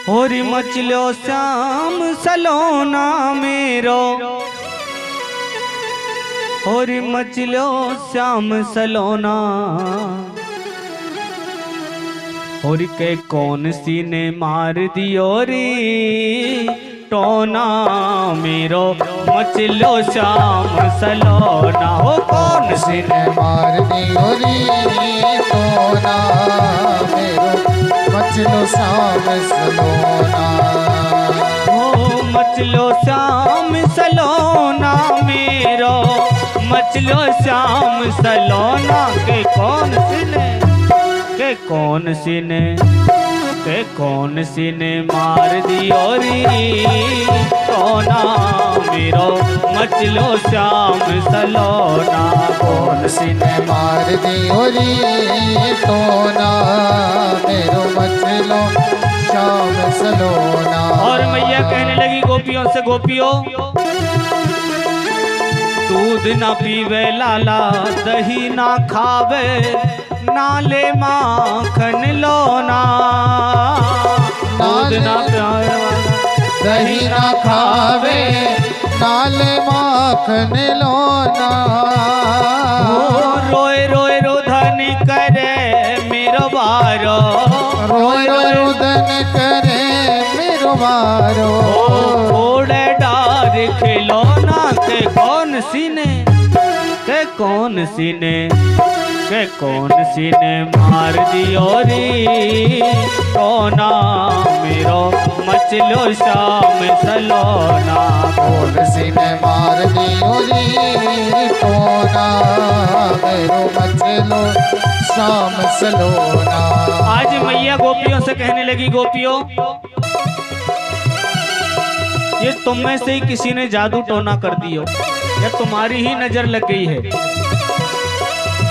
होरी मचलो श्याम सलोना मेरो, होरी मचलो श्याम सलोना। होरी के कौन सी ने मार दियो रे टोना मेरो, मचलो श्याम सलोना। हो कौन सी ने मार दियो रे टोना मेरो, मचलो श्याम सलोना। हो मचलो श्याम सलोना मेरो, मचलो श्याम सलोना। के कौन सी ने, के कौन सी ने, के कौन सी ने मार दियो री टोना मेरो, मचलो श्याम सलोना। कौन सी ने मार दियो रे टोना मेरो, मचलो श्याम सलोना। और मैया कहने लगी गोपियों से, गोपियों दूध ना पीवे लाला, दही ना खावे, नाले माखन लोना। दूध ना प्यावे वाला, दही ना खावे, नाले माखन लोना। रोए रोए रोधन करे मेरो बारो, रोए रोए रुदन करे मेरो बारो। ओड़े डार खिलौना। के कौन सी ने, के कौन सी ने, के कौन सी ने मार दियो री टोना मेरो, मचलो श्याम सलोना। कौन सी ने मार दियो रे टोना मेरो, मचलो श्याम सलोना। आज मैया गोपियों से कहने लगी, गोपियों ये तुम में से ही किसी ने जादू टोना कर दियो, या तुम्हारी ही नजर लग गई है।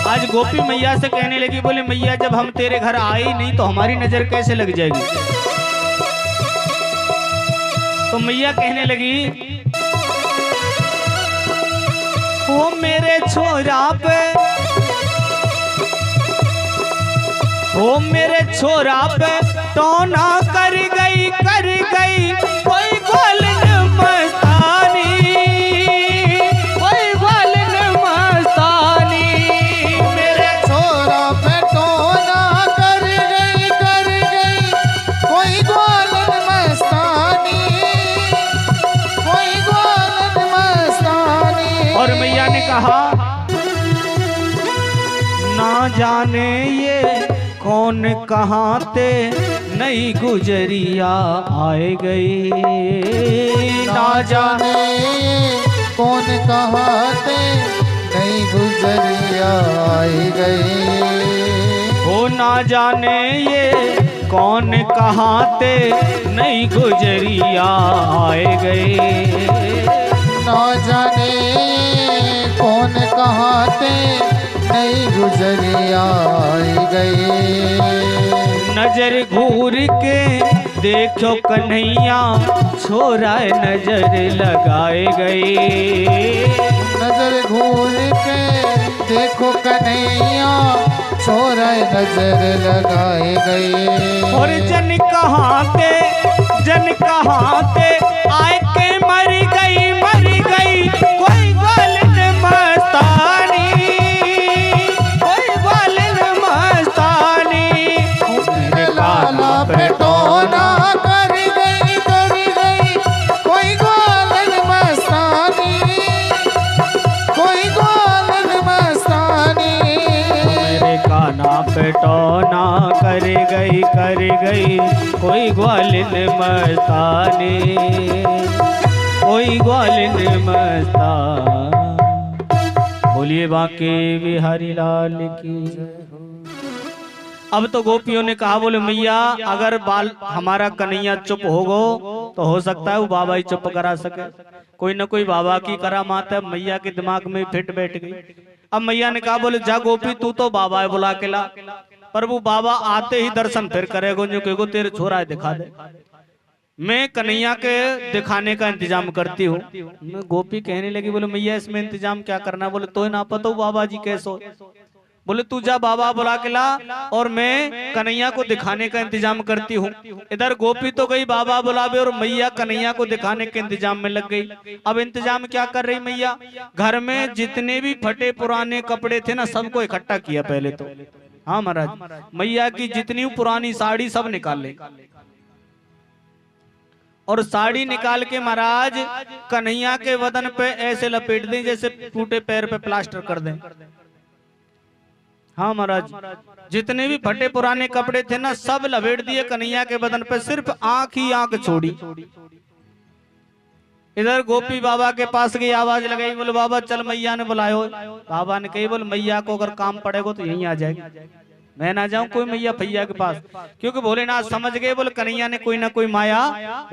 आज गोपी मैया से कहने लगी, बोले मैया जब हम तेरे घर आए ही नहीं तो हमारी नजर कैसे लग जाएगी। तो मैया कहने लगी, वो मेरे छोरा पे, वो मेरे छोरा पे टोना कर गई, कर गई कोई गोलन मस्तानी, कोई गोलन मस्तानी। मेरे छोरा पे टोना कर गई, कर गई कोई गोलन मस्तानी, कोई गोलन मस्तानी। और मैया ने कहा, ना जाने ये कौन कहाँ ते नई गुजरिया आए गई, ना जाने कौन कहाँ ते नई गुजरिया आई गई। हो ना जाने ये कौन कहाँ ते नई गुजरिया आए गई। ना जाने कौन कहाँ ते नई गुजरिया आई गई। नजर घूर के देखो कन्हैया, छोरा नजर लगाए गई। नजर घूर के देखो कन्हैया, छोरा नजर लगाए गई। और जन कहाँ ते, जन कहाँ ते आए के मर गई, मर गई कोई गोलन मस्तानी, कोई गोलन मस्तानी। लाला पे टोना कर गई, कर गई कोई गोलन मस्तानी, कोई गोलन मस्तानी। मेरे काना पे टोना कर गई, कर गई कोई ग्वालिन मस्तानी, कोई ग्वालिन मस्तान। बोलिए बांके बिहारी लाल की। अब तो गोपियों ने कहा, बोले मैया अगर बाल हमारा कन्हैया चुप हो गो तो हो सकता है वो बाबा ही चुप करा सके, कोई ना कोई बाबा की करामात है। मैया के दिमाग में फिट बैठ गई। अब मैया ने कहा, बोले जा गोपी तू तो बाबा है बुला के ला, पर वो बाबा आते ही दर्शन फिर करेगो, जो कहेगो तेरे छोरा है दिखा दे। मैं कन्हैया के दिखाने का इंतजाम करती हूँ। गोपी कहने लगी, बोले मैया इसमें इंतजाम क्या करना। बोले तो ना पता बाबा जी कैसो। बोले तू जा बाबा बुला के ला और मैं कन्हैया को दिखाने का इंतजाम करती हूँ। इधर गोपी तो गई बाबा बुलावे और मैया कन्हैया को दिखाने के इंतजाम में लग गई। अब इंतजाम क्या कर रही मैया, घर में जितने भी फटे पुराने कपड़े थे ना सबको इकट्ठा किया पहले तो। हाँ महाराज, मैया की जितनी पुरानी साड़ी सब निकाल ले और साड़ी निकाल के महाराज कन्हैया के बदन पे ऐसे लपेट दें जैसे टूटे पैर पे प्लास्टर कर दें। हाँ महाराज, जितने भी फटे पुराने कपड़े थे ना सब लपेट दिए कन्हैया के बदन पे, सिर्फ आंख ही आंख छोड़ी। इधर गोपी बाबा के पास गई, आवाज लगाई, बोले बाबा चल मैया ने बुलायो। बाबा ने कही बोले मैया को अगर काम पड़ेगा तो यहीं आ जाएगी, मैं ना जाऊं कोई मैया भैया के पास, क्योंकि भोलेनाथ समझ गए बोले कन्हैया ने कोई ना कोई माया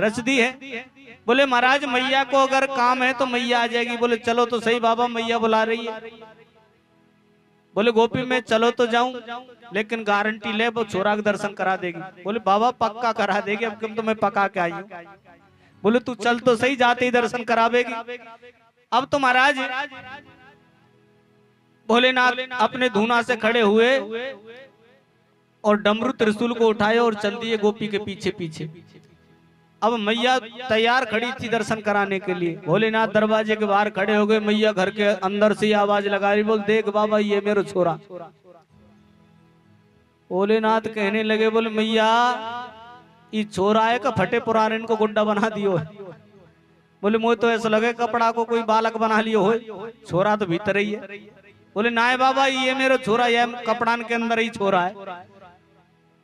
रच दी है। बोले महाराज मैया को अगर काम है तो मैया आ जाएगी। बोले चलो तो सही बाबा, मैया बुला रही है। बोले गोपी मैं चलो तो जाऊं, लेकिन गारंटी ले वो छोरा के दर्शन करा देगी। बोले बाबा पक्का करा देगी, अब तुम तो मैं पका के आई हूं। बोले तू चल तो सही, जाते ही दर्शन करावेगी। अब तो महाराज भोलेनाथ अपने धूना से खड़े हुए और डमरू त्रिशूल को उठाए और चल दिए गोपी के पीछे पीछे। अब मैया तैयार खड़ी थी दर्शन कराने के लिए। भोलेनाथ दरवाजे के बाहर खड़े हो गए, मैया घर के अंदर से आवाज लगा रही, बोल देख बाबा ये मेरा छोरा। भोलेनाथ कहने लगे बोले मैया ये छोरा है का फटे पुराने को गुड्डा बना दियो। बोले मुझे तो ऐसा लगे कपड़ा को कोई बालक बना लियो हो, छोरा तो भीतर ही है। बोले ना बाबा ये मेरा छोरा, ये कपड़ान के अंदर ही छोरा है।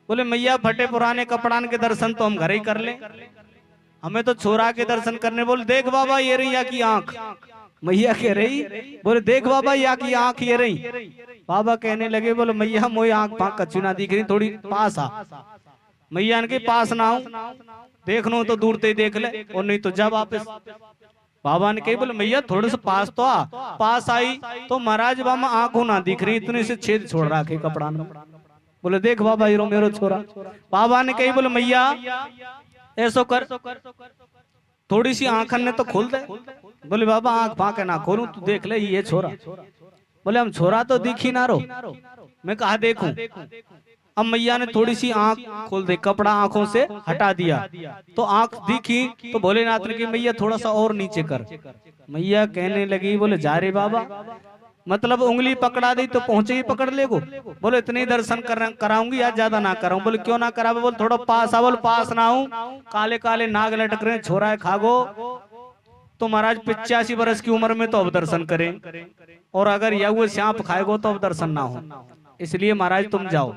बोले मैया फटे पुराने कपड़ान के दर्शन तो हम घर ही कर ले, हमें तो छोरा के दर्शन करने। बोले देख बाबा ये रही या की आंख। मैया कह रही, बोले देख बाबा या की आंख ये रही। बाबा कहने लगे बोले मैया मोई आंख पाक कच्ची ना दिख रही, थोड़ी पास आ। मैया के पास ना आऊं, देख लो तो दूर ते देख ले और नहीं तो जा वापस। बाबा ने कही बोले मैया थोड़े से पास तो आ। पास आई तो महाराज बाबा आंखों ना दिख रही, इतने से छेद छोड़ रहा है कपड़ा में। बोले देख बाबा ये रो मेरो छोरा। बाबा ने कही बोले मैया ऐसो कर, थोड़ी सी आंखन ने तो खोल दे। बोले बाबा आंख फाके ना खोलूं, तू देख ले ये छोरा। बोले हम छोरा तो दिख ही ना रो, मैं कहा देखूं। अब मैया ने थोड़ी सी आंख खोल दे, कपड़ा आंखों से हटा दिया तो आंख दिखी। तो भोलेनाथ ने कही मैया थोड़ा सा और नीचे कर। मैया कहने लगी बोले जा रे बाबा, मतलब उंगली पकड़ा दी तो पहुंचे ही पकड़ ले गो। बोले इतने दर्शन कराऊंगी या ज्यादा ना कराऊं। बोले क्यों ना करा। बोले थोड़ा पास आ। बोले पास ना आऊं, काले काले नाग लटक रहे, छोरा है खागो। तो महाराज 85 वर्ष की उम्र में तो अब दर्शन करें, और अगर यह वो सांप खाएगो तो अब दर्शन ना हो, इसलिए महाराज तुम जाओ।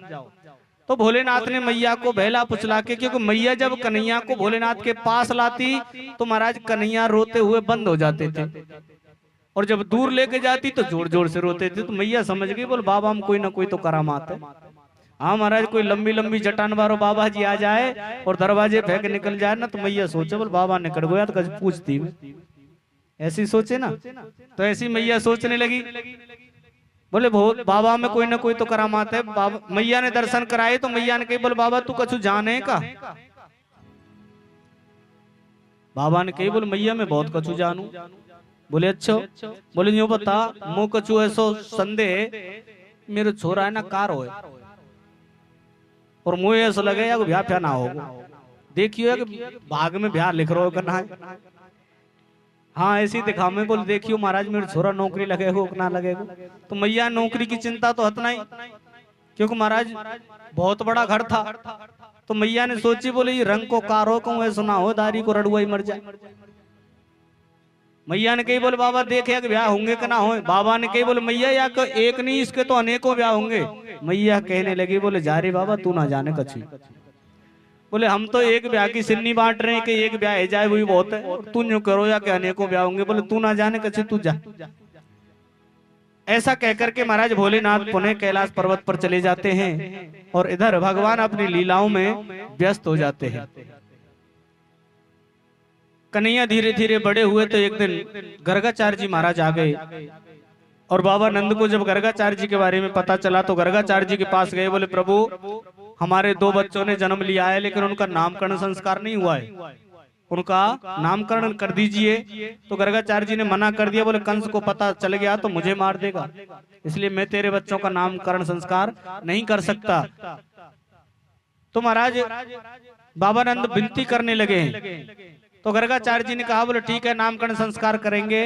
तो भोलेनाथ ने मैया को बहला पुचला के, क्योंकि मैया जब कन्हैया को भोलेनाथ के पास लाती तो महाराज कन्हैया रोते हुए बंद हो जाते थे, और जब दूर लेके जाती तो जोर जोर से रोते थे। तो मैया समझ गई बोल बाबा हम कोई ना कोई तो करामात है। हाँ महाराज कोई लंबी लंबी जटान बारो बाबा जी आ जाए और दरवाजे फेंक निकल जाए ना, तो मैया सोचे बोल बाबा ने कर गोया तो कभी पूछती, ऐसी सोचे ना। तो ऐसी मैया सोचने लगी, बोले बाबा में कोई ना कोई तो करामात है। मैया ने दर्शन कराए तो मैया ने कही बोले बाबा तू कछु जाने का। बाबा ने कही बोले मैया मैं बहुत कछु जानू। बोले अच्छा। बोले यूं बता मुँह कछु ऐसो संदेह मेरे छोरा है ना कार हो, और मुझे ऐसा लगे या ब्याह प्या ना हो। देखियो कि भाग में ब्याह लिख रहा हो करना है। हाँ ऐसी दिखा में। बोले देखियो महाराज मेरे छोरा नौकरी लगेगा ना लगेगा। तो मैया नौकरी की चिंता तो हत नहीं, क्योंकि महाराज बहुत बड़ा घर था। तो मैया ने सोची बोले ये रंग को कार हो कहूँ ऐसा ना हो दारी को रड़ुआ ही मर जाए। मैया ने कही बोले बाबा देखे कि ब्याह होंगे कि ना हो। बाबा ने कही बोले मैया या एक नहीं इसके तो अनेकों ब्याह होंगे। मैया कहने लगी बोले जा रे बाबा तू ना जाने कछु। बोले हम तो एक ब्याह की सिन्नी बांट रहे हैं कि एक ब्याह है जाए वही बहुत है, तू यूं करो या कि अनेकों ब्याह होंगे। बोले तू ना जाने कछु तू जा। ऐसा कहकर के महाराज भोलेनाथ पुनः कैलाश पर्वत पर चले जाते हैं और इधर भगवान अपनी लीलाओं में व्यस्त हो जाते हैं। कन्हैया धीरे धीरे बड़े हुए तो एक दिन गर्गाचार्य जी महाराज आ गए, और बाबा नंद को जब गर्गाचार्य जी के बारे में पता चला तो गर्गाचार्य जी के पास गए। बोले प्रभु हमारे 2 बच्चों ने जन्म लिया है लेकिन उनका नामकरण संस्कार नहीं हुआ है, उनका नामकरण कर दीजिए। तो गर्गाचार्य जी ने मना कर दिया, बोले कंस को पता चल गया तो मुझे मार देगा, इसलिए मैं तेरे बच्चों का नामकरण संस्कार नहीं कर सकता। तो महाराज बाबानंद विनती करने लगे हैं। तो गर्गाचार्य जी ने कहा, बोले ठीक है नामकरण संस्कार करेंगे,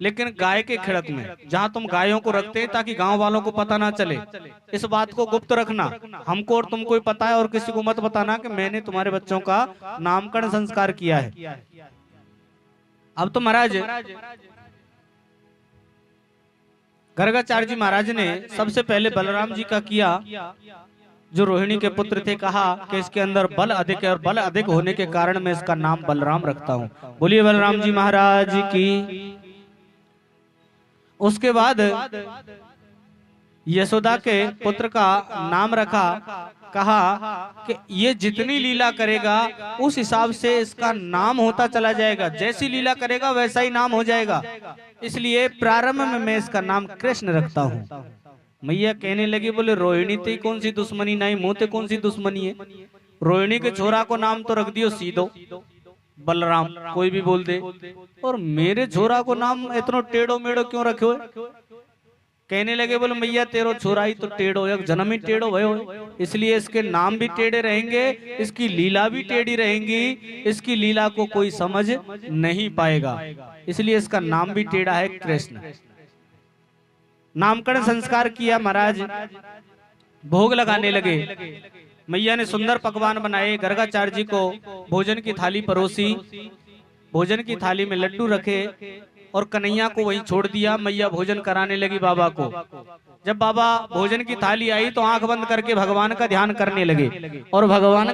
लेकिन गाय के खिड़क में, जहां तुम गायों को रखते हैं ताकि गांव वालों को पता ना चले, इस बात को गुप्त रखना, हमको और तुमको ही पता है और किसी को मत बताना कि मैंने तुम्हारे बच्चों का नामकरण संस्कार किया है। अब तो महाराज गर्गाचार्य जी महाराज ने सबसे पहले बलराम जी का किया, जो रोहिणी के पुत्र थे, कहा कि इसके अंदर बल अधिक है और बल अधिक होने के कारण मैं इसका नाम बलराम रखता हूं। बोलिए बलराम जी महाराज की। उसके बाद यशोदा के पुत्र का नाम रखा, कहा कि ये जितनी लीला करेगा उस हिसाब से इसका नाम होता चला जाएगा, जैसी लीला करेगा वैसा ही नाम हो जाएगा, इसलिए प्रारंभ में मैं इसका नाम कृष्ण रखता हूँ। मैया कहने लगी, बोले रोहिणी ते कौन सी दुश्मनी, नहीं मोते कौन सी दुश्मनी है, रोहिणी के छोरा को नाम तो रख दियो सीधो बलराम, कोई भी बोल दे, और मेरे छोरा को नाम इतना टेढ़ो मेढ़ो क्यों रखे हो। कहने लगे, बोले मैया तेरो छोरा ही तो टेढ़ो है, जन्म ही टेढ़ो भयो, इसलिए इसके नाम भी टेढ़े रहेंगे, इसकी लीला भी टेढ़ी रहेंगी, इसकी लीला को कोई समझ नहीं पाएगा, इसलिए इसका नाम भी टेढ़ा है कृष्ण। नामकरण संस्कार किया, महाराज भोग लगाने लगे। मैया ने सुंदर पकवान बनाए, गर्गाचार्य जी को भोजन की थाली परोसी, भोजन की थाली में लड्डू रखे और कन्हैया को वहीं छोड़ दिया। मैया भोजन कराने लगी बाबा को। जब बाबा भोजन की थाली आई तो आंख बंद करके भगवान का ध्यान करने लगे और भगवान का